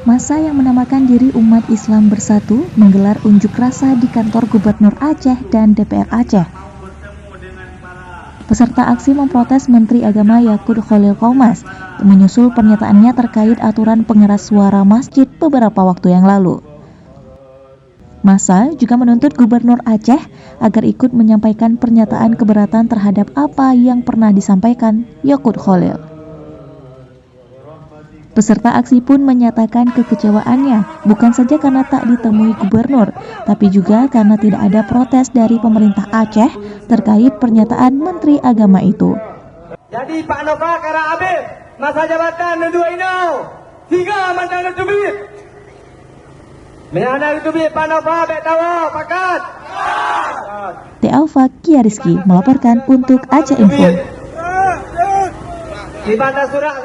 Massa yang menamakan diri Umat Islam Bersatu menggelar unjuk rasa di kantor Gubernur Aceh dan DPR Aceh. Peserta aksi memprotes Menteri Agama Yakut Khalil Qomas menyusul pernyataannya terkait aturan pengeras suara masjid beberapa waktu yang lalu. Massa juga menuntut Gubernur Aceh agar ikut menyampaikan pernyataan keberatan terhadap apa yang pernah disampaikan Yakut Khalil. Peserta aksi pun menyatakan kekecewaannya bukan saja karena tak ditemui gubernur, tapi juga karena tidak ada protes dari pemerintah Aceh terkait pernyataan Menteri Agama itu. Jadi Pak Nova kara habis masa jabatan dua ini hingga mandang tubik. Menyana tubik Pak Nova betawa pakat. Alfa Kiariski melaporkan untuk Aceh Info. Di Bandar Surat